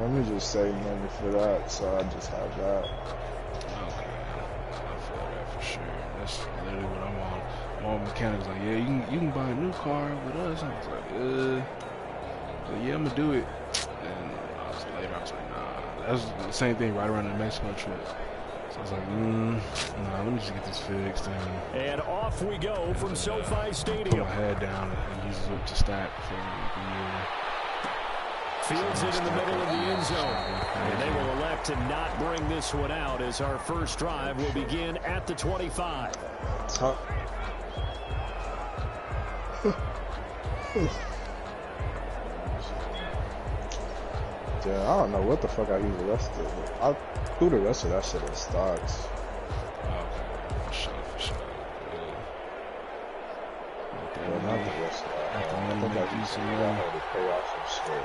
Let me just save money for that, so I just have that. Okay, I feel that for sure. That's literally what I'm on. My mechanic's like, yeah, you can buy a new car with us. I was like, but yeah, I'm gonna do it. And later I was like, nah. That was the same thing right around the Mexico trip. So I was like, nah, let me just get this fixed. And off we go from SoFi Stadium. Put my head down and use it to stack for the year. Fields it in the middle of the end zone. And they will elect to not bring this one out as our first drive will begin at the 25. Yeah, I don't know what the fuck I use the rest of it. I threw the rest of that shit in stocks. Okay, for sure. Well, not the rest of that. I think I used some money to pay off some shit.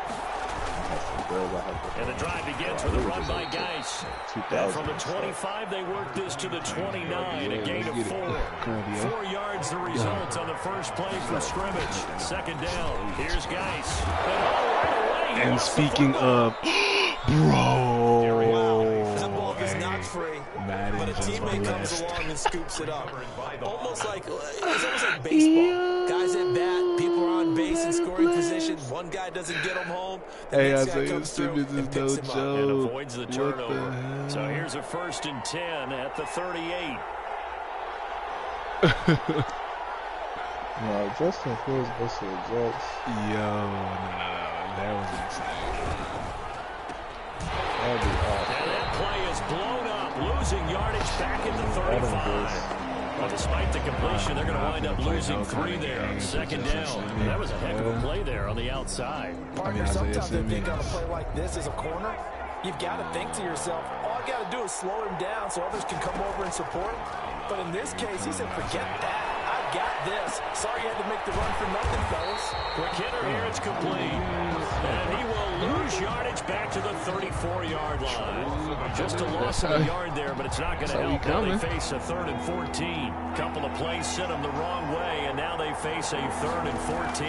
And the drive begins with a run by Geis. And from the 25, they work this to the 29, a gain of 4. 4 yards the result on the first play from scrimmage. Second down, here's Geis. And speaking of, bro, the ball is not free, but a teammate comes along and scoops it up. Almost like baseball. Guys at bat, people are on base in scoring position. One guy doesn't get him home. The next guy comes through and picks him up. And avoids the turnover. So here's a 1st and 10 at the 38. No, Justin Fields versus the Jets. No. That was insane. That'd be awesome. And that play is blown up, losing yardage back at the 35. Well, despite the completion, they're going to wind up losing 3 there. Second down. That was a heck of a play there on the outside. Partner, sometimes they think on a play like this as a corner, you've got to think to yourself, all I got to do is slow him down so others can come over and support. But in this case, he said, forget that. Got this. Sorry you had to make the run for nothing, fellas. Quick hitter here, it's complete. And he will lose yardage back to the 34-yard line. Just a loss of a yard there, but it's not going to help. Now they face a 3rd and 14. Couple of plays sent them the wrong way, and now they face a 3rd and 14.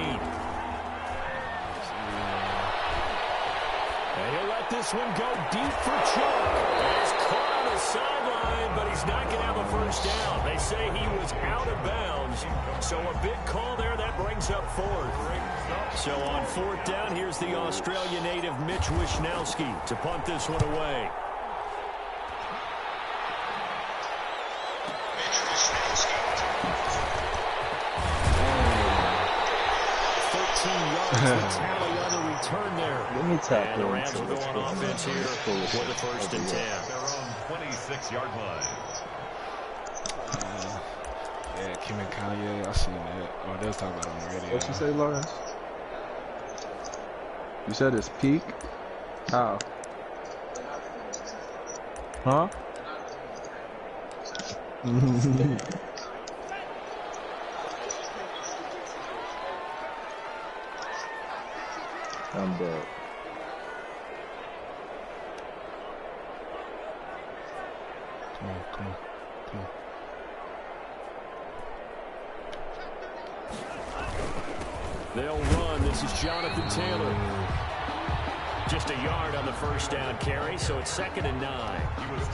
And he'll let this one go deep for Chuck. He's caught on the sideline, but he's not going to have a first down. They say he was out of bounds. So a big call there, that brings up 4th. So on 4th down, here's the Australia native Mitch Wishnowsky to punt this one away. Tally on the return there. Let me tap and the Rams will go on offense here for the 1st and 10. Their own 26-yard line. Yeah, Kim and Kanye, I seen that. Oh, they was talking about it on the radio. What you say, Lawrence? You said it's peak? How? Huh? I'm dead. Come on. They'll run. This is Jonathan Taylor. Just a yard on the first down carry, so it's 2nd and 9.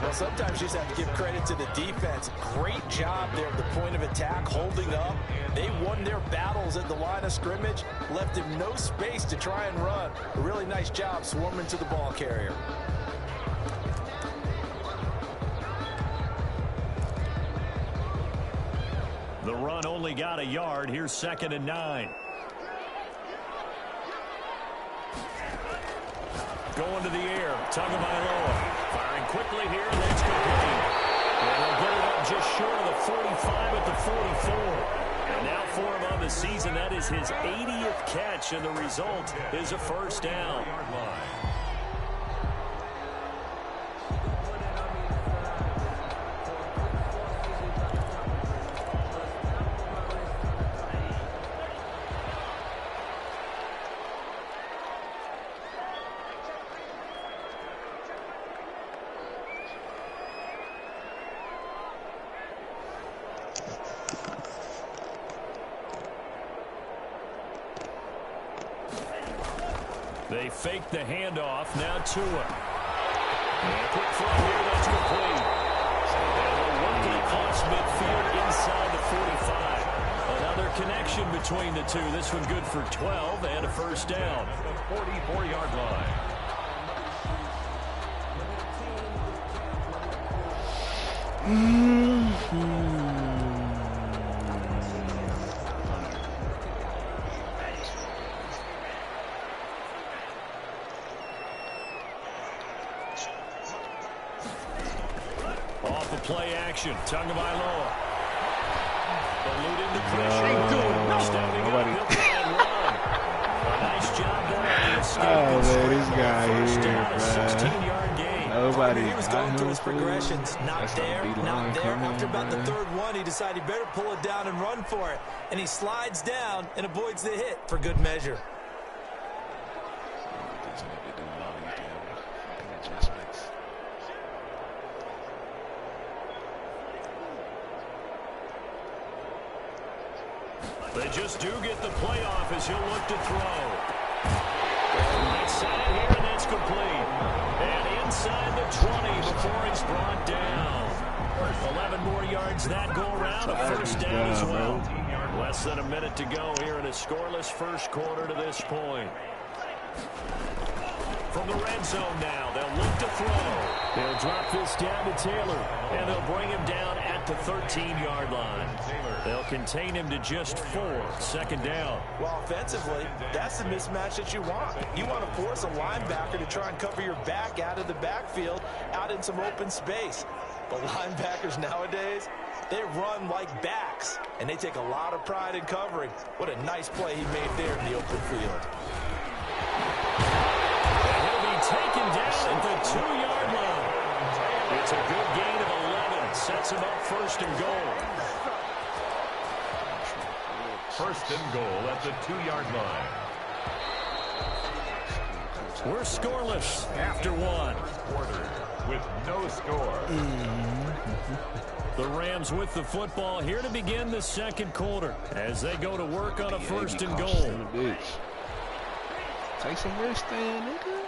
Well, sometimes you just have to give credit to the defense. Great job there at the point of attack, holding up. They won their battles at the line of scrimmage, left him no space to try and run. A really nice job swarming to the ball carrier. The run only got a yard. Here's 2nd and 9. Going to the air. Tagovailoa firing quickly here, and that's complete. And they'll get it up just short of the 45 at the 44. And now for him on the season, that is his 80th catch, and the result is a first down. They fake the handoff. Now Tua. And quick throw here. That's complete. And they're working across midfield inside the 45. Another connection between the two. This one good for 12 and a first down. The 44-yard line. Off the play action. Tagovailoa. Eluding the pressure. Stepping up, he'll try and run. A nice job there. Oh, man, this guy here, a 16-yard gain. Nobody. He was going through his progressions. Not there, not there. After about the man. third one, he decided he better pull it down and run for it. And he slides down and avoids the hit for good measure. They just do get the playoff as he'll look to throw. Right side here, and that's complete. And inside the 20 before he's brought down. 11 more yards that go around. A first down as well. Less than a minute to go here in a scoreless first quarter to this point. From the red zone now, they'll look to throw. They'll drop this down to Taylor, and they'll bring him down at the 13-yard line. They'll contain him to just 4. Second down. Well, offensively, that's the mismatch that you want. You want to force a linebacker to try and cover your back out of the backfield, out in some open space. But linebackers nowadays, they run like backs, and they take a lot of pride in covering. What a nice play he made there in the open field. Taken down at the 2-yard line. It's a good gain of 11. Sets him up first and goal. First and goal at the 2-yard line. We're scoreless after one. Quarter with no score. The Rams with the football here to begin the second quarter as they go to work on a first and goal. Take some risk then, nigga.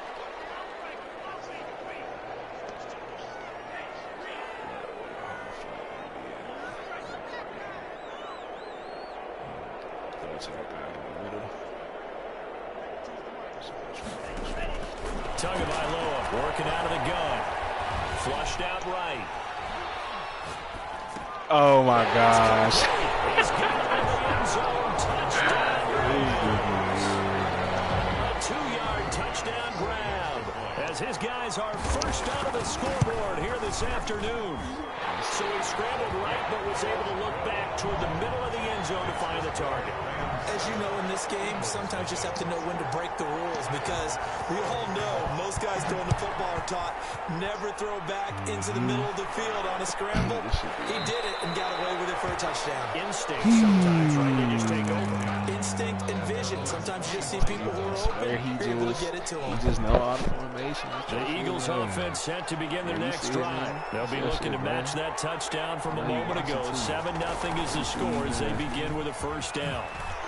Tagovailoa working out of the gun. Flushed out right. Oh my gosh. He's got it in the end zone. Touchdown. A 2-yard touchdown grab as his guys are first out of the scoreboard here this afternoon. So he scrambled right but was able to look back toward the middle of the end zone to find the target. As you know, in this game, sometimes you just have to know when to break the rules because we all know most guys throwing the football are taught never throw back into the middle of the field on a scramble. He did it and got away with it for a touchdown. Instinct sometimes, right? They just take over. Instinct and vision. Sometimes you just see people who are open, you're able to get it to them. He just know all the formation. The Eagles offense set to begin their next drive. They'll be looking to match that touchdown from a moment ago. 7-0 is the score as they begin with a first down.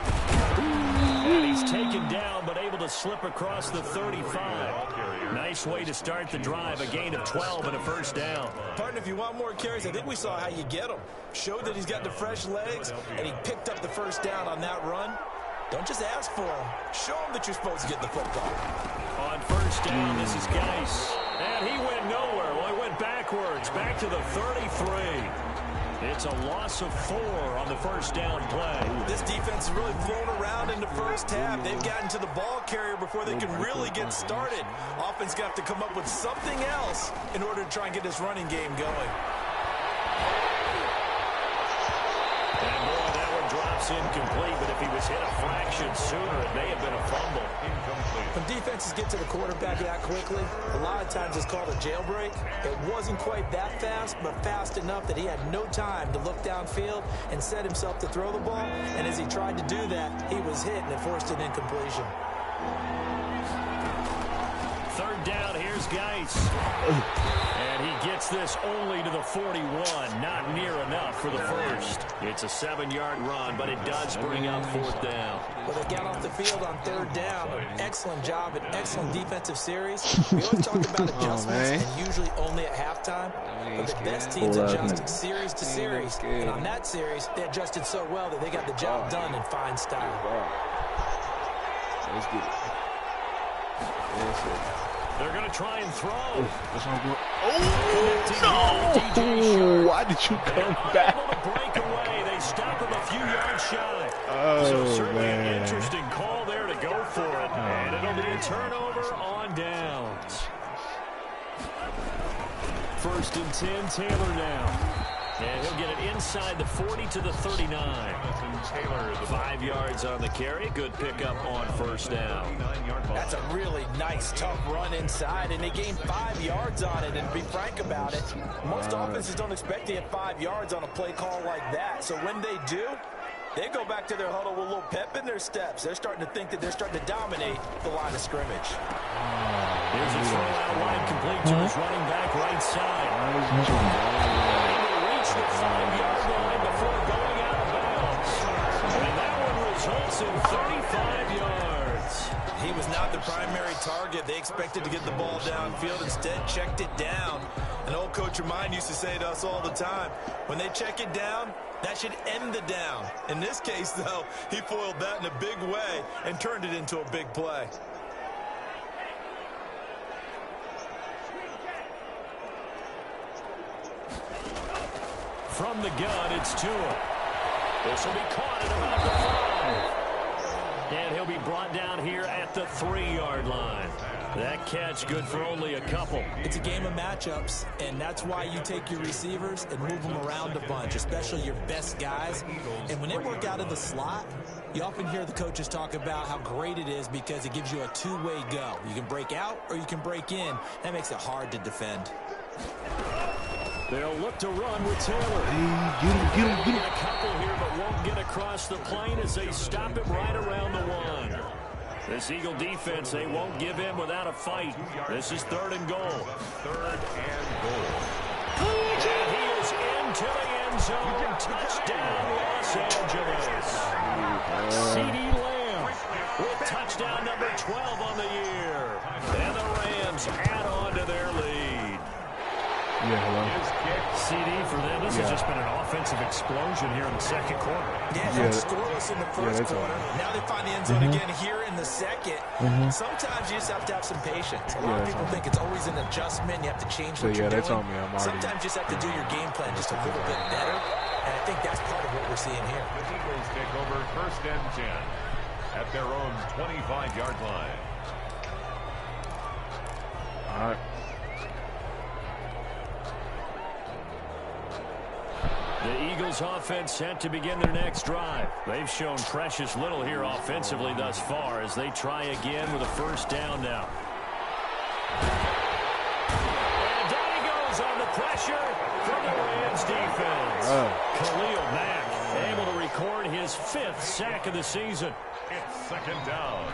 And he's taken down but able to slip across the 35. Nice way to start the drive. A gain of 12 and a first down. Partner, if you want more carries, I think we saw how you get them. Showed that he's got the fresh legs, and he picked up the first down on that run. Don't just ask for him. Show him that you're supposed to get the football. On first down, this is Geis. And he went nowhere. Well, he went backwards. Back to the 33. It's a loss of 4 on the first down play. This defense has really flown around in the first half. They've gotten to the ball carrier before they can really get started. Offense got to come up with something else in order to try and get this running game going. And boy, that one drops incomplete, but if he was hit a fraction sooner, it may have been a fumble. Incomplete. When defenses get to the quarterback that quickly, a lot of times it's called a jailbreak. It wasn't quite that fast, but fast enough that he had no time to look downfield and set himself to throw the ball. And as he tried to do that, he was hit and it forced an incompletion. Third down, here's is Geis. And he gets this only to the 41. Not near enough for the first. It's a 7-yard run, but it does bring up 4th down. Well, they got off the field on 3rd down. Excellent job, an excellent defensive series. We always talk about adjustments, and usually only at halftime. But the best teams adjust series to series. And on that series, they adjusted so well that they got the job done in fine style. Let's get it. They're going to try and throw. No! Why did you come back? Able to break away. They stop him a few yards shy. Oh, so certainly man. An interesting call there to go for it. And it'll be a turnover on downs. 1st and 10, Taylor now. And he'll get it inside the 40 to the 39. Taylor, 5 yards on the carry. Good pickup on 1st down. That's a really nice, tough run inside, and they gained 5 yards on it. And to be frank about it, most offenses don't expect to get 5 yards on a play call like that. So when they do, they go back to their huddle with a little pep in their steps. They're starting to think that they're starting to dominate the line of scrimmage. Here's a throw out wide, complete to his running back right side. The 5-yard line before going out of bounds. And that one results in 35 yards. He was not the primary target. They expected to get the ball downfield. Instead, checked it down. An old coach of mine used to say to us all the time, when they check it down, that should end the down. In this case, though, he foiled that in a big way and turned it into a big play. From the gun, it's Tua. This will be caught at about the 5. And he'll be brought down here at the 3-yard line. That catch good for only a couple. It's a game of matchups, and that's why you take your receivers and move them around a bunch, especially your best guys. And when they work out of the slot, you often hear the coaches talk about how great it is because it gives you a two-way go. You can break out or you can break in. That makes it hard to defend. They'll look to run with Taylor. Hey, get him. A couple here, but won't get across the plane as they stop him right around the 1. This Eagle defense, they won't give in without a fight. This is 3rd and goal. 3rd and goal. And he is into the end zone. Touchdown, Los Angeles. CeeDee Lamb with touchdown number 12 on the year. And the Rams add on to their lead. Yeah, hello. CD for them. This has just been an offensive explosion here in the 2nd quarter. Yeah, scoreless in the 1st quarter. Now they find the end zone again here in the 2nd. Sometimes you just have to have some patience. A lot of people think it's always an adjustment. You have to change what you're doing. On me. Sometimes you just have to do your game plan just a little bit better. And I think that's part of what we're seeing here. The Eagles take over 1st and 10 at their own 25-yard line. All right. The Eagles offense set to begin their next drive. They've shown precious little here offensively thus far as they try again with a 1st down now. And down he goes on the pressure from the Rams defense. Khalil Mack able to record his 5th sack of the season. It's 2nd down.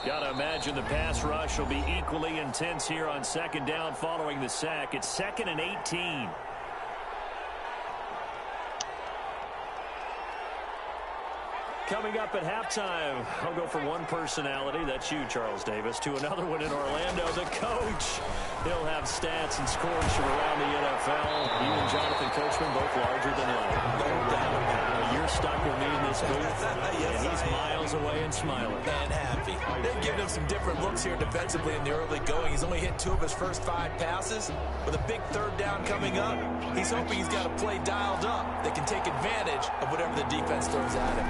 Gotta imagine the pass rush will be equally intense here on 2nd down following the sack. It's 2nd and 18. Coming up at halftime, I'll go from one personality, that's you, Charles Davis, to another one in Orlando, the coach. He'll have stats and scores from around the NFL. You and Jonathan Coachman, both larger than life. No doubt. You're stuck with me in this booth, and he's miles away and smiling. And happy. They've given him some different looks here defensively in the early going. He's only hit 2 of his first 5 passes. With a big 3rd down coming up, he's hoping he's got a play dialed up that can take advantage of whatever the defense throws at him.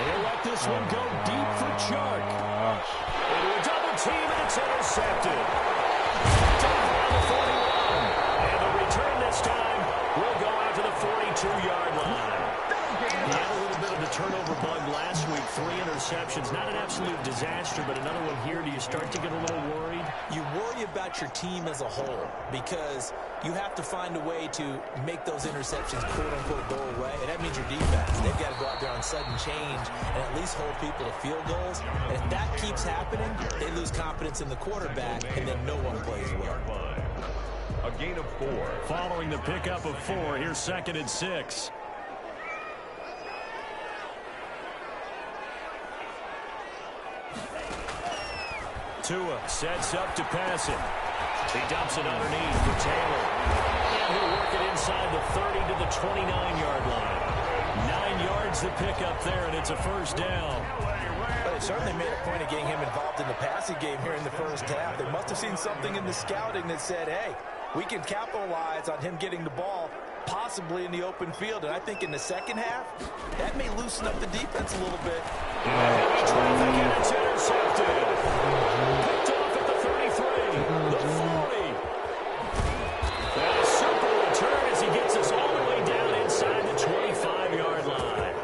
He'll let this one go deep for Chark. Into a double team, and it's intercepted. Down around the 41. And the return this time will go out to the 42-yard line. He had a little bit of the turnover bug last week. 3 interceptions. Not an absolute disaster, but another one here. Do you start to get a little worried? You worry about your team as a whole because you have to find a way to make those interceptions quote-unquote go away, and that means your defense. They've got to go out there on sudden change and at least hold people to field goals. And if that keeps happening, they lose confidence in the quarterback, and then no one plays well. A gain of 4. Following the pickup of 4, here's 2nd and 6. Tua sets up to pass it. He dumps it underneath for Taylor. And he'll work it inside the 30 to the 29-yard line. 9 yards to pick up there, and it's a first down. But they certainly made a point of getting him involved in the passing game here in the first half. They must have seen something in the scouting that said, hey, we can capitalize on him getting the ball possibly in the open field. And I think in the second half, that may loosen up the defense a little bit. Traffic, and it's intercepted. Picked off at the 33, the 40. And a simple return as he gets us all the way down inside the 25-yard line.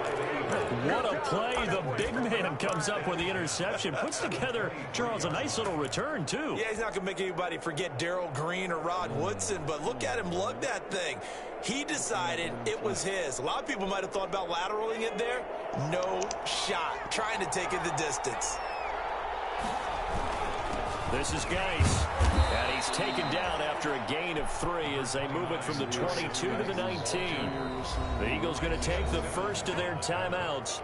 What a play. The big man comes up with the interception. Puts together, Charles, a nice little return, too. Yeah, he's not going to make anybody forget Darrell Green or Rod Woodson, but look at him lug that thing. He decided it was his. A lot of people might have thought about lateraling it there. No shot. Trying to take it the distance. This is Geis. And he's taken down after a gain of 3 as they move it from the 22 to the 19. The Eagles going to take the first of their timeouts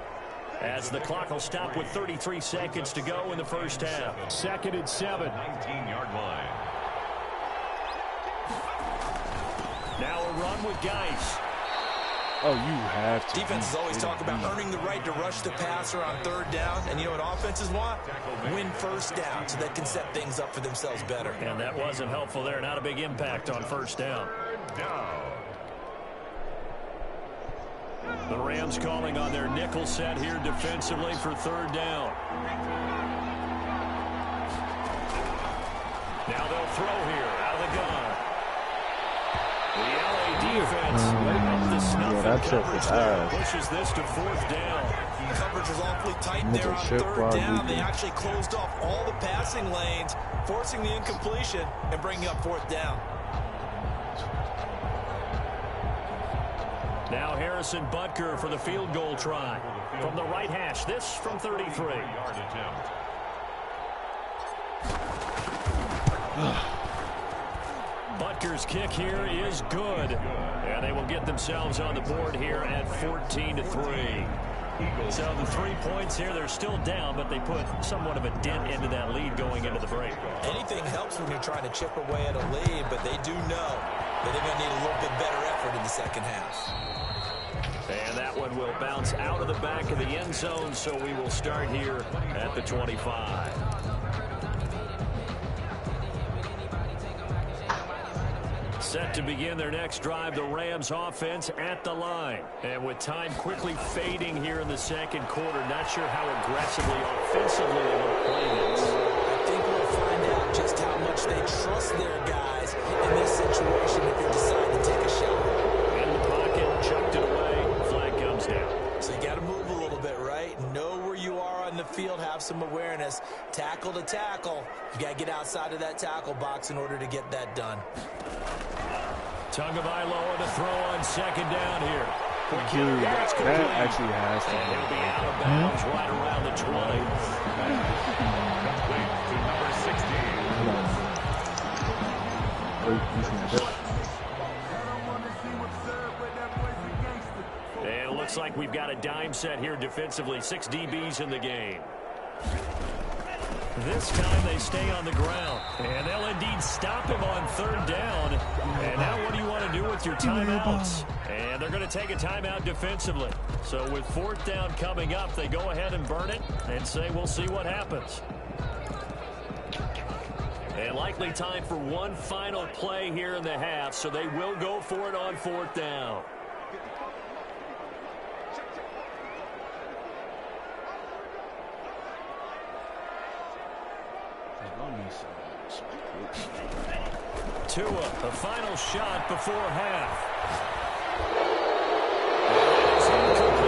as the clock will stop with 33 seconds to go in the first half. 2nd and 7. 19-yard line. Now a run with Geis. Oh, you have to. Defenses always talk about earning the right to rush the passer on 3rd down. And you know what offenses want? Win first down so they can set things up for themselves better. And that wasn't helpful there. Not a big impact on first down. The Rams calling on their nickel set here defensively for 3rd down. Now they'll throw here out of the gun. The LA defense up the snuff and coverage there pushes this to 4th down. The coverage was awfully tight there on 3rd down. They actually closed off all the passing lanes, forcing the incompletion and bringing up 4th down. Now Harrison Butker for the field goal try. From the right hash, this from 33. Butker's kick here is good. And they will get themselves on the board here at 14-3. So the 3 points here, they're still down, but they put somewhat of a dent into that lead going into the break. Anything helps when you're trying to chip away at a lead, but they do know that they're going to need a little bit better effort in the second half. And that one will bounce out of the back of the end zone, so we will start here at the 25. Set to begin their next drive, the Rams offense at the line. And with time quickly fading here in the second quarter, not sure how aggressively, offensively they want to play this. I think we'll find out just how much they trust their guys in this situation if they decide to take a shot. In the pocket, chucked it away, flag comes down. So you got to move a little bit, right? Know where you are on the field, have some awareness. Tackle to tackle. You got to get outside of that tackle box in order to get that done. Tagovailoa to throw on 2nd down here. Dude, that actually has to and he'll be out of bounds right around the 20. Complete to number 16. And it looks like we've got a dime set here defensively. 6 DBs in the game. This time they stay on the ground. And they'll indeed stop him on 3rd down. And now what do you want to do with your timeouts? And they're going to take a timeout defensively. So with 4th down coming up, they go ahead and burn it and say we'll see what happens. And likely time for one final play here in the half. So they will go for it on 4th down. Tua, the final shot before half. It is incomplete.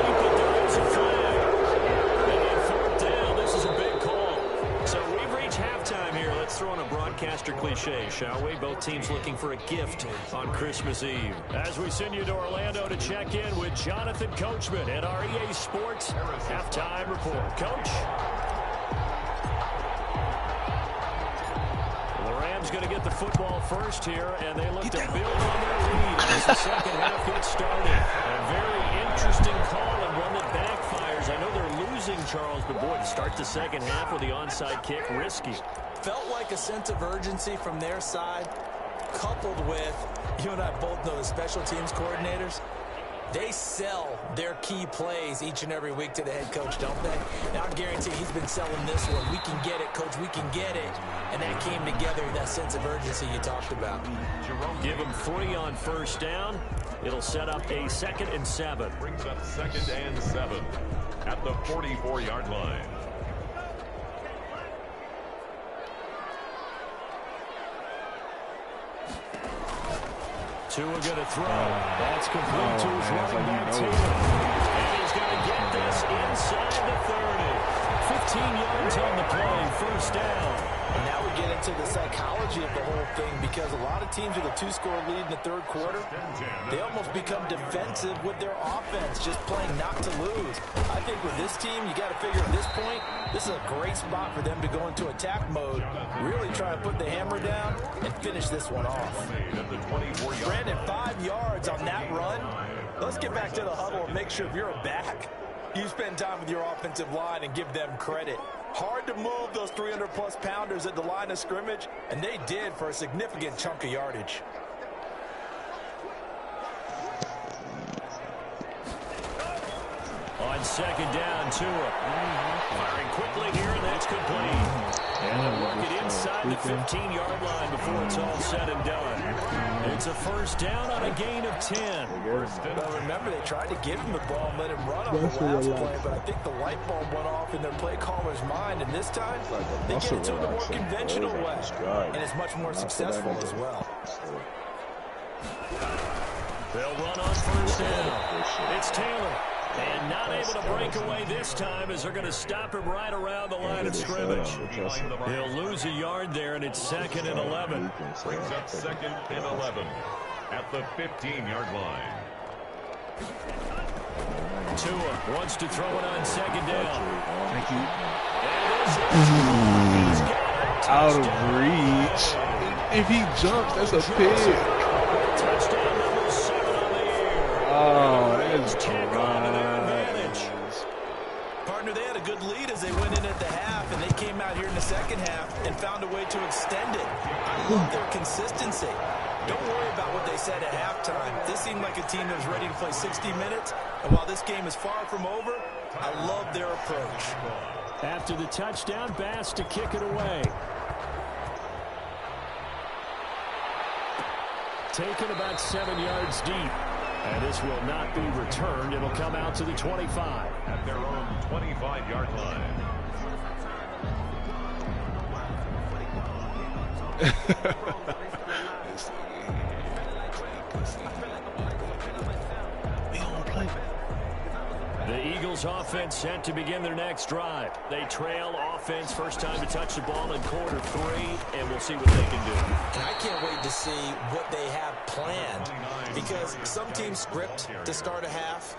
broadcaster cliche, shall we? Both teams looking for a gift on Christmas Eve. As we send you to Orlando to check in with Jonathan Coachman at our EA Sports Halftime Report. Coach? The Rams going to get the football first here, and they look to build on their lead as the second half gets started. A very interesting call and one that backfires. I know they're losing, Charles, but boy, to start the second half with the onside kick, risky. Felt like a sense of urgency from their side, coupled with, you and I both know the special teams coordinators, they sell their key plays each and every week to the head coach, don't they? Now, I guarantee he's been selling this one. We can get it, coach, we can get it. And that came together, that sense of urgency you talked about. Give him 3 on first down. It'll set up a 2nd and 7. Brings up 2nd and 7 at the 44-yard line. Tua going to throw. That's complete to his running back, Taylor. And he's going to get this inside the 30. 15 yards on the play, first down. And now we get into the psychology of the whole thing, because a lot of teams with a 2-score lead in the third quarter, they almost become defensive with their offense, just playing not to lose. I think with this team, you got to figure at this point, this is a great spot for them to go into attack mode, really try to put the hammer down and finish this one off. Brandon, 5 yards on that run. Let's get back to the huddle and make sure if you're a back, you spend time with your offensive line and give them credit. Hard to move those 300-plus pounders at the line of scrimmage, and they did for a significant chunk of yardage. On second down, Tua. Firing quickly here, and that's complete. And they'll work it inside the 15-yard line before it's all said and done. It's a first down on a gain of 10. Well, remember, they tried to give him the ball and let him run on the last play, but I think the light bulb went off in their play caller's mind, and this time they get it to the more conventional way, and it's much more successful as well. They'll run on first down. It's Taylor. And not able to break away this time as they're going to stop him right around the line of scrimmage. He'll lose a yard there, and it's 2nd and 11. Brings up 2nd and 11 at the 15-yard line. Tua wants to throw it on second down. Thank you. Out of reach. If he jumps, that's a pick. Touchdown number 7 on the year. Oh, that's Partner, they had a good lead as they went in at the half, and they came out here in the second half and found a way to extend it. I love their consistency. Don't worry about what they said at halftime. This seemed like a team that was ready to play 60 minutes, and while this game is far from over, I love their approach. After the touchdown, Bass to kick it away. Taken about 7 yards deep. And this will not be returned. It'll come out to the 25. At their own 25-yard line. The Eagles offense set to begin their next drive. They trail offense, first time to touch the ball in quarter 3, and we'll see what they can do. And I can't wait to see what they have planned, because some teams script to start a half.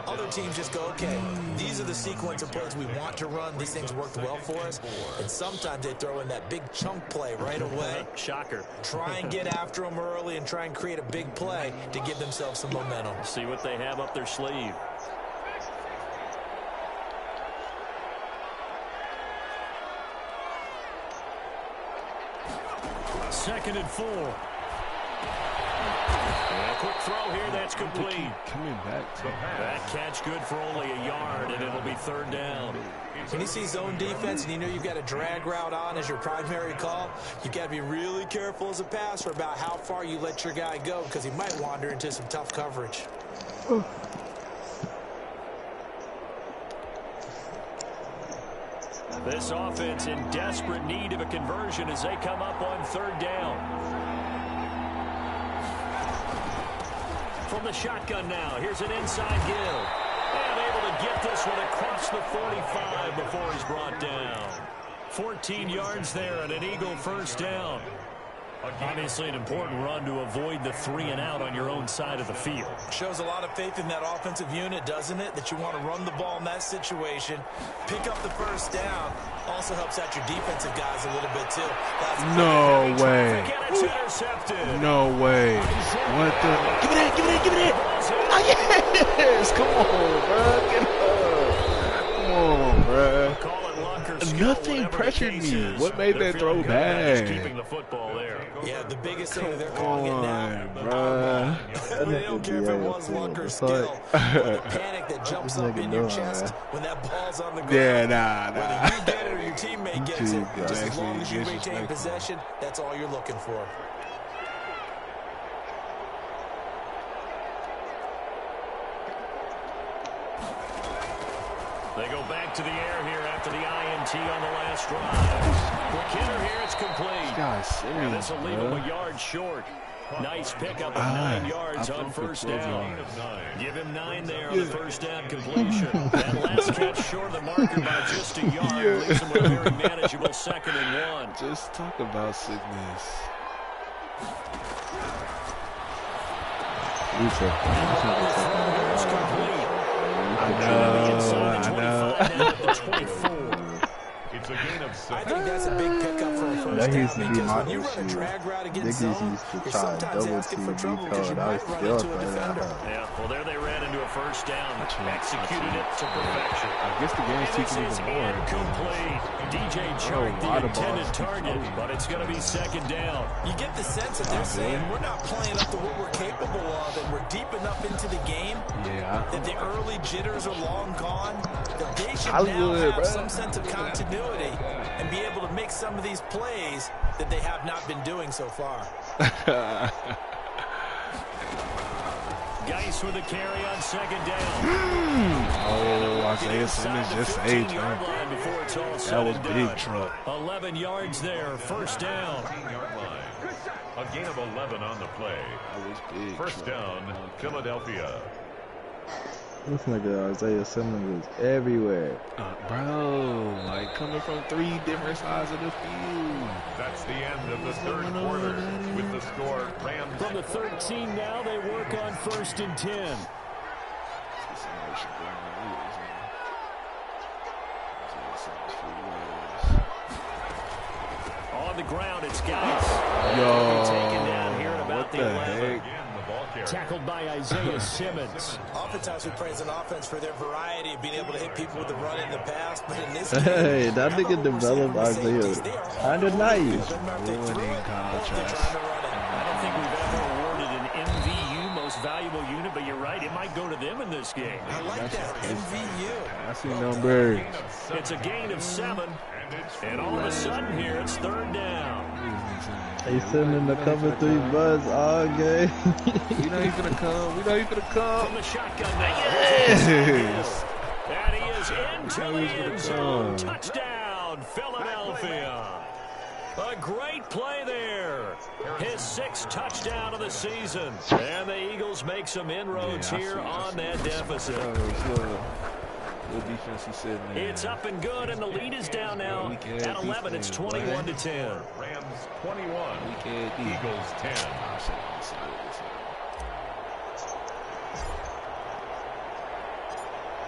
Other teams just go, okay, these are the sequence of plays we want to run. These things worked well for us. And sometimes they throw in that big chunk play right away. Shocker. Try and get after them early and try and create a big play to give themselves some momentum. See what they have up their sleeve. Second and 4. And a quick throw here, that's complete. Coming back to that catch good for only a yard, and it'll be third down. When you see zone defense and you know you've got a drag route on as your primary call, you've got to be really careful as a passer about how far you let your guy go, because he might wander into some tough coverage. This offense in desperate need of a conversion as they come up on third down. From the shotgun now, here's an inside give. And able to get this one across the 45 before he's brought down. 14 yards there and an Eagle first down. Obviously an important run to avoid the 3 and out on your own side of the field. Shows a lot of faith in that offensive unit, doesn't it? That you want to run the ball in that situation. Pick up the first down. Also helps out your defensive guys a little bit, too. No way. No way. What the? Give it in, give it in, give it in. Oh, yes. Come on, bro. Get up. Come on, bro. Nothing pressured me. What made that throw bad? Keeping the football there. Yeah, the biggest thing they're calling it now. Bro. They don't care if it was luck or skill. Or the panic that jumps up in your chest when that ball's on the ground. Yeah, nah. Whether you get it or your teammate gets it, just as long as you retain possession, that's all you're looking for. They go back to the air here after the INT on the last drive. Quick hitter here, it's complete. And this will leave him a yard short. Nice pickup of 9 yards on first down. Give him 9 there on the first down completion. That last catch short of the marker by just a yard leaves him with a very manageable 2nd and 1. Just talk about sickness. It's complete. I know. It's a gain of 6. I think that's a big pickup for a first down because when you run a drag route against zone, you're sometimes asking for trouble because you might run into a defender. Yeah, well, there they ran into a first down. Executed it to perfection. I guess the game's teaching This is even more. incomplete. DJ Chark, the intended target, but it's going to be 2nd down. You get the sense that they're saying we're not playing up to what we're capable of, and we're deep enough into the game that the early jitters are long gone, that they should now have some sense of continuity and be able to make some of these plays that they have not been doing so far. Geis with a carry on 2nd down. Oh, Isaiah Simmons just saved him. That was big truck. 11 yards there, first down. 15-yard line. A gain of 11 on the play. That was big. First down, Philadelphia. Looks like Isaiah Simmons was everywhere. Bro, like coming from 3 different sides of the field. That's the end of the 3rd quarter with the score Rams. From the 13 now, they work on 1st and 10. On the ground, it's Geis. Yo, Taken down here at about what the the 11. heck? Tackled by Isaiah Simmons. Oftentimes we praise an offense for their variety of being able to hit people with the run in the pass, but in this Hey, that nigga developed Isaiah. Kind of nice. Ruining contrast. I don't think we've ever awarded an MVU most valuable unit, but you're right, it might go to them in this game. I like that, MVU. I see numbers. It's a gain of 7, and all of a sudden here, it's 3rd down. They sending the cover 3 buzz all game. We know he's gonna come. We know he's gonna come. From the shotgun now. Yes. And he is into the end zone. Touchdown, Philadelphia. A great play there. His 6th touchdown of the season. And the Eagles make some inroads here on that deficit. Good defense he said, man. It's up and good, and the lead is down now. At 11, it's 21 to 10. Rams 21, Eagles 10.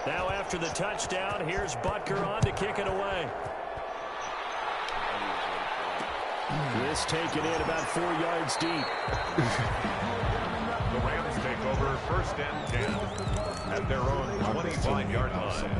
Now after the touchdown, here's Butker on to kick it away. This taken in about 4 yards deep. The Rams take over 1st and 10 at their own 25-yard line.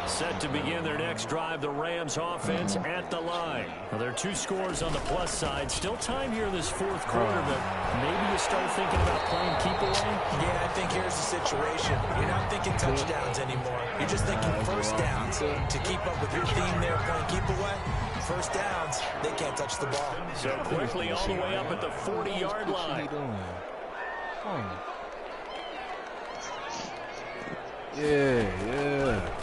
Set to begin their next drive, the Rams offense at the line. Well, there are 2 scores on the plus side. Still time here in this 4th quarter, but maybe you start thinking about playing keep away? Yeah, I think here's the situation. You're not thinking touchdowns anymore. You're just thinking first downs. To keep up with your theme there, playing keep away, first downs, they can't touch the ball. So quickly all the way up at the 40-yard line. Yeah.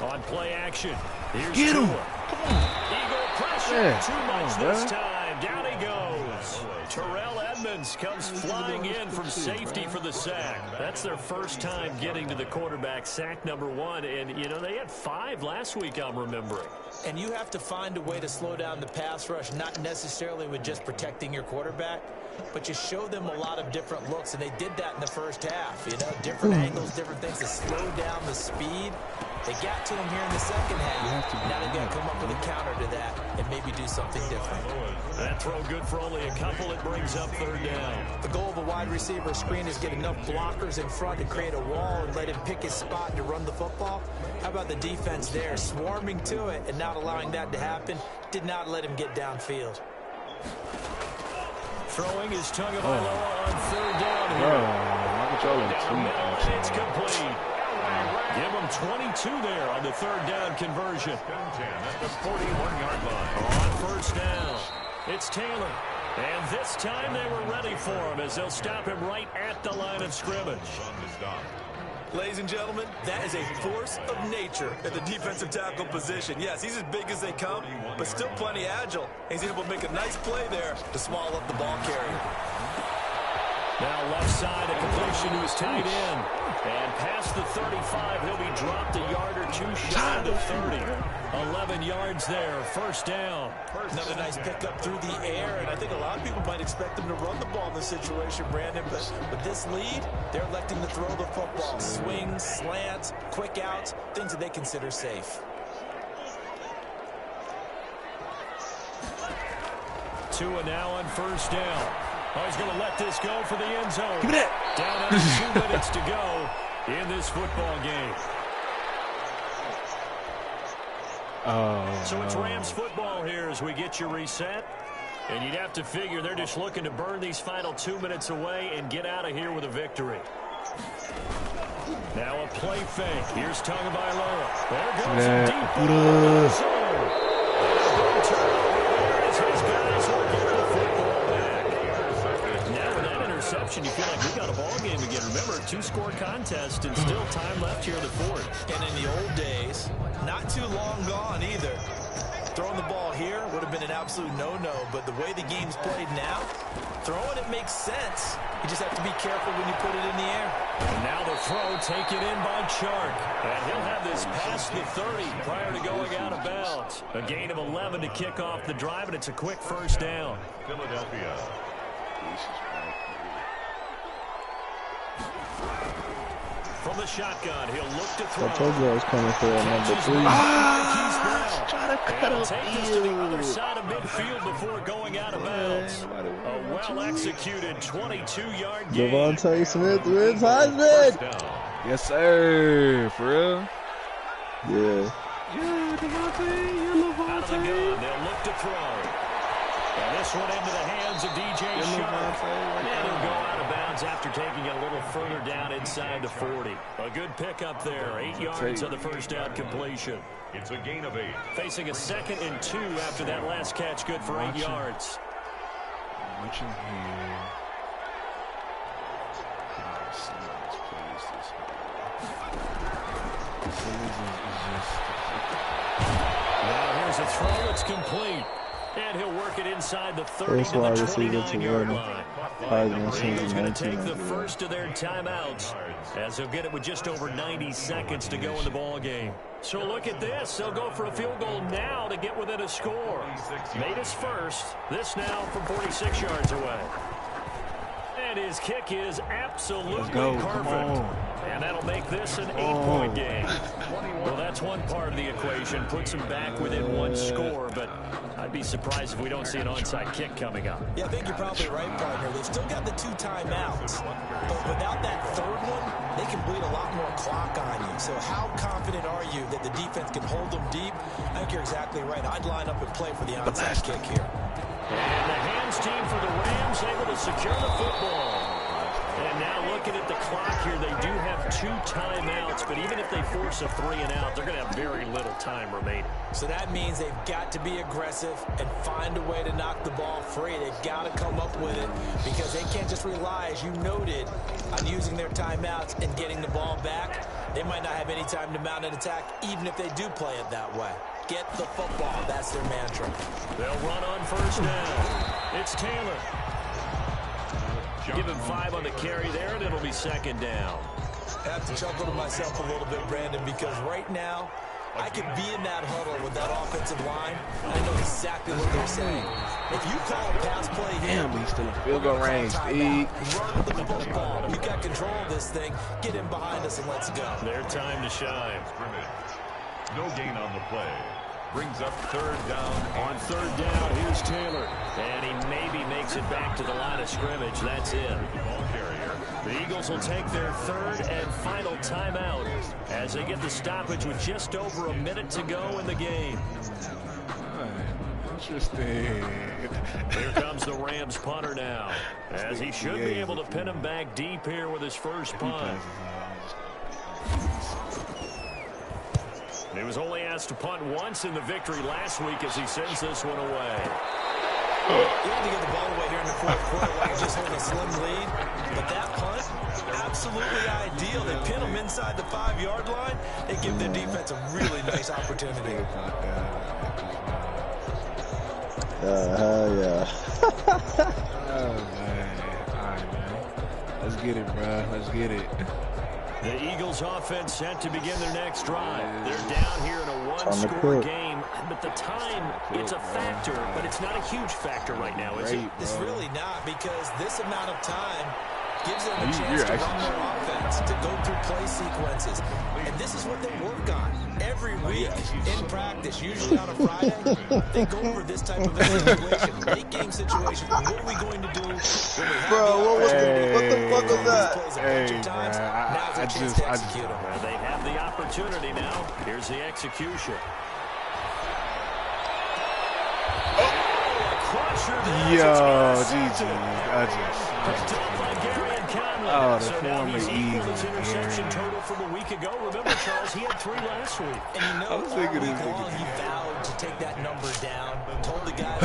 On play action. Here's Get him. Come on. Eagle pressure. Too much this time. Down he goes. Terrell Edmonds Edmonds comes flying in from safety for the sack. That's their first time getting to the quarterback, sack number 1. And, you know, they had 5 last week, I'm remembering. And you have to find a way to slow down the pass rush, not necessarily with just protecting your quarterback, but you show them a lot of different looks, and they did that in the first half. You know, different angles, different things to slow down the speed. They got to him here in the second half. Now they've got to come up with a counter to that and maybe do something different. That throw good for only a couple. It brings up 3rd down. The goal of a wide receiver screen is get enough blockers in front to create a wall and let him pick his spot to run the football. How about the defense there, swarming to it and not allowing that to happen? Did not let him get downfield. Throwing is Tagovailoa on 3rd down here. It's complete. Give him 22 there on the 3rd down conversion. At the 41-yard line. On 1st down, it's Taylor. And this time they were ready for him as they'll stop him right at the line of scrimmage. Ladies and gentlemen, that is a force of nature at the defensive tackle position. Yes, he's as big as they come, but still plenty agile. He's able to make a nice play there to swallow up the ball carrier. Now left side, a completion to his tight end. And past the 35, he'll be dropped a yard or 2 shy of the 30. 11 yards there, 1st down. Another nice pickup through the air, and I think a lot of people might expect them to run the ball in this situation, Brandon, but with this lead, they're electing to throw the football. Swings, slants, quick outs, things that they consider safe. 2 and now on 1st down. Oh, he's going to let this go for the end zone. Give me that. Down under 2 minutes to go in this football game. So it's Rams football here as we get you reset. And you'd have to figure they're just looking to burn these final 2 minutes away and get out of here with a victory. Now a play fake. Here's Tagovailoa. There goes a deep ball. As his guys will get the football back. Now with that interception, you feel like we got a ball game again. Remember, 2-score contest and still time left here in the 4th. And in the old days, not too long gone either. Throwing the ball here would have been an absolute no-no, but the way the game's played now, throwing it makes sense. You just have to be careful when you put it in the air. And now the throw taken in by Chark. And he'll have this past the 30 prior to going out of bounds. A gain of 11 to kick off the drive, and it's a quick 1st down. Philadelphia. From the shotgun, he'll look to throw. I told you I was coming for a number 3. Try to cut up. Take this to the other side of midfield before going out of bounds. A well-executed 22-yard gain. Devontae Smith wins Heisman. Yes, sir. For real? Yeah. Yeah, Devontae. Out of the gun, they'll look to throw. And this one into the hands of DJ Chark. And he'll go out of bounds after taking it a little further down inside the 40. A good pickup there. 8 yards on the 1st down completion. It's a gain of 8. Facing a 2nd and 2 after that last catch, good for 8 yards. Watching here. Now here's a throw. It's complete. And he'll work it inside the 30 First to the wide receiver to 29-yard win line. Heisman since He's going to take the 1998. first of their timeouts as he'll get it with just over 90 seconds to go in the ball game. So look at this. They'll go for a field goal now to get within a score. Made his first. This now from 46 yards away. And his kick is absolutely perfect. And that'll make this an 8-point game. Well, that's one part of the equation. Puts him back within 1 score, but I'd be surprised if we don't see an onside kick coming up. Yeah, I think you're probably right, partner. They've still got the 2 timeouts, but without that 3rd one, they can bleed a lot more clock on you. So how confident are you that the defense can hold them deep? I think you're exactly right. I'd line up and play for the onside kick here. And the hands team for the Rams able to secure the football. And now looking at the clock here, they do have 2 timeouts, but even if they force a 3 and out, they're going to have very little time remaining. So that means they've got to be aggressive and find a way to knock the ball free. They've got to come up with it because they can't just rely, as you noted, on using their timeouts and getting the ball back. They might not have any time to mount an attack, even if they do play it that way. Get the football. That's their mantra. They'll run on 1st down. It's Taylor. Give him 5 on the carry there, and it'll be 2nd down. I have to chuckle to myself a little bit, Brandon, because right now, I could be in that huddle with that offensive line, and I know exactly what they're saying. If you call a pass play here, damn, he's still in field goal range. Run the football. You got control of this thing. Get him behind us and let's go. Their time to shine. No gain on the play. Brings up 3rd down. On 3rd down, here's Taylor. And he maybe makes it back to the line of scrimmage. That's it. Ball carrier. The Eagles will take their 3rd and final timeout as they get the stoppage with just over a minute to go in the game. Interesting. Here comes the Rams punter now, as he should be able to pin him back deep here with his first punt. He was only asked to punt once in the victory last week as he sends this one away. You had to get the ball away here in the 4th quarter while you're just holding a slim lead. But that punt, absolutely ideal. They pin them inside the 5-yard line. They give their defense a really nice opportunity. Yeah. Oh, man. All right, man. Let's get it, bro. Let's get it. The Eagles offense set to begin their next drive. They're down here in a 1-score game, but the time, it's a factor, but it's not a huge factor right now, is it? It's really not, because this amount of time gives them a chance to run their offense, to go through play sequences. And this is what they work on every week in practice, usually on a Friday. They go over this type of a situation, late game situation. What are we going to do when we have Bro, what the fuck was that? Hey, They have the opportunity now. Here's the execution. Yo, GG. Oh, the former Eagles. Interception total from a week ago. Remember, Charles, he had 3 last week. And you know, I was thinking all week this long, nigga. he vowed to take that number down. Told the guys,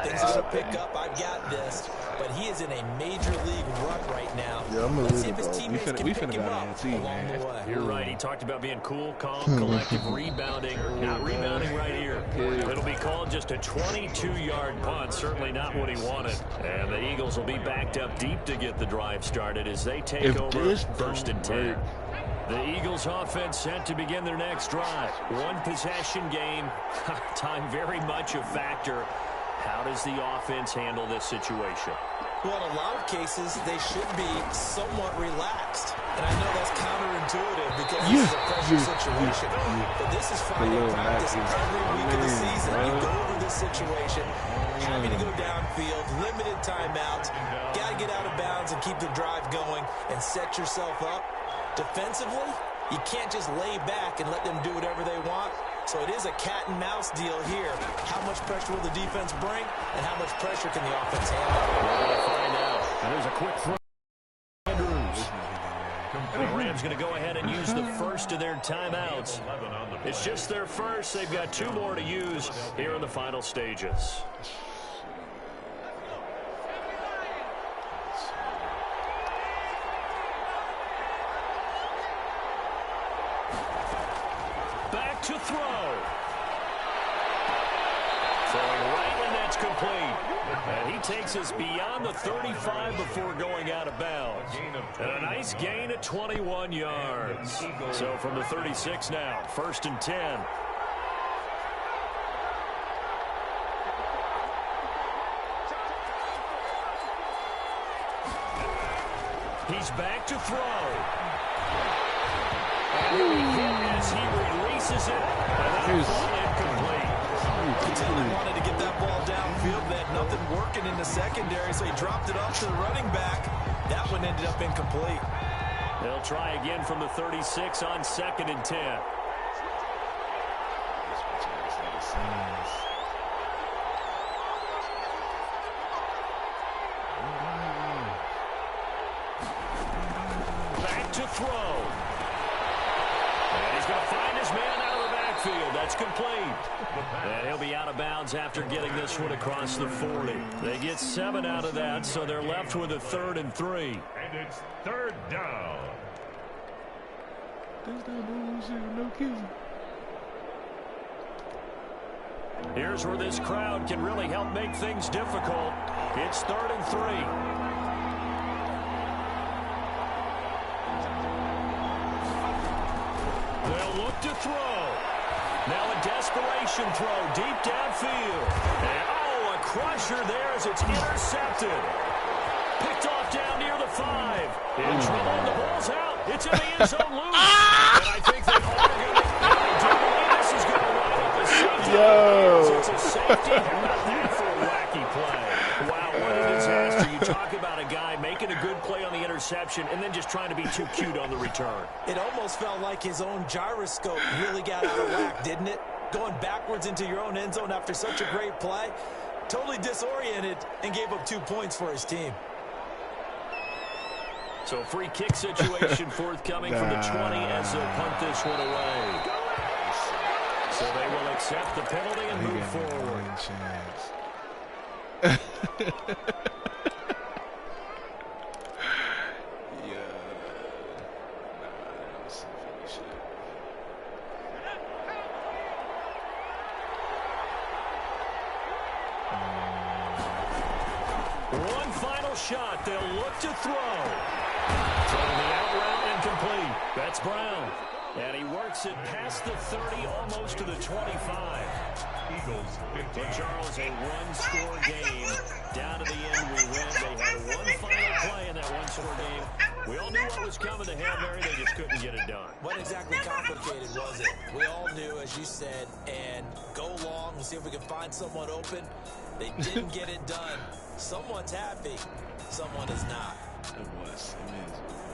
things are going to pick up. I've got this. But he is in a major league run right now. Yeah, I'm Let's see if his teammates can we pick finna him go up and see, along man. the way. You're right. He talked about being cool, calm, collective, rebounding. Not rebounding right here. It'll be called just a 22-yard punt. Certainly not what he wanted. And the Eagles will be backed up deep to get the drive started as they take over 1st and 10. The Eagles offense set to begin their next drive. 1 possession game. Time very much a factor. How does the offense handle this situation? Well, in a lot of cases, they should be somewhat relaxed. And I know that's counterintuitive because this is a pressure situation. But this is Friday practice every week of the season. You go over this situation, having to go downfield, limited timeouts, got to get out of bounds and keep the drive going and set yourself up. Defensively, you can't just lay back and let them do whatever they want. So it is a cat and mouse deal here. How much pressure will the defense bring, and how much pressure can the offense handle? We're going to find out. And there's a quick throw. Andrews. The Rams going to go ahead and use the first of their timeouts. It's just their first. They've got 2 more to use here in the final stages. Back to throw. Throwing right, and that's complete. And he takes us beyond the 35 before going out of bounds. And a nice gain at 21 yards. So from the 36 now, 1st and 10. He's back to throw. And he hit as he releases it. And that's incomplete. Taylor wanted to get that ball downfield. They had nothing working in the secondary, so he dropped it off to the running back. That one ended up incomplete. They'll try again from the 36 on 2nd and 10. Back to throw. And he's going to find his man out of the backfield. That's complete. And he'll be out of bounds after getting this one across the 40. They get 7 out of that, so they're left with a 3rd and 3. And it's 3rd down. No kidding. Here's where this crowd can really help make things difficult. It's 3rd and 3. They'll look to throw. Now a desperation throw deep downfield. And, oh, a crusher there as it's intercepted. Picked off down near the 5. In trouble, and the ball's out. It's in the end zone loose. And I think they are going to, I do believe this is going to wind up a safety. It's a safety. How about that for a wacky play? Wow, what a disaster. You talk about a guy making a good play on the interception and then just trying to be too cute on the return. It almost felt like his own gyroscope really got out of whack, didn't it? Going backwards into your own end zone after such a great play. Totally disoriented and gave up 2 points for his team. So free kick situation forthcoming from the 20 as they'll punt this one away. So they will accept the penalty and move forward. One final shot. They'll look to throw. Throwing the out route incomplete. That's Brown. And he works it past the 30, almost to the 25. Eagles 15. But Charles, a one-score game. Down to the end, we win. They had one final play in that one-score game. We all knew what was coming to Hail Mary. They just couldn't get it done. What exactly complicated was it? We all knew, as you said, and go long. We'll see if we can find someone open. They didn't get it done. Someone's happy. Someone is not. It was.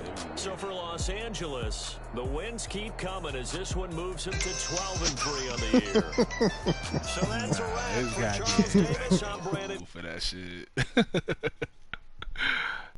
It is. So for Los Angeles, the wins keep coming as this one moves them to 12-3 on the year. So that's a wrap for Charles Davis. I'm Brandon. For that shit.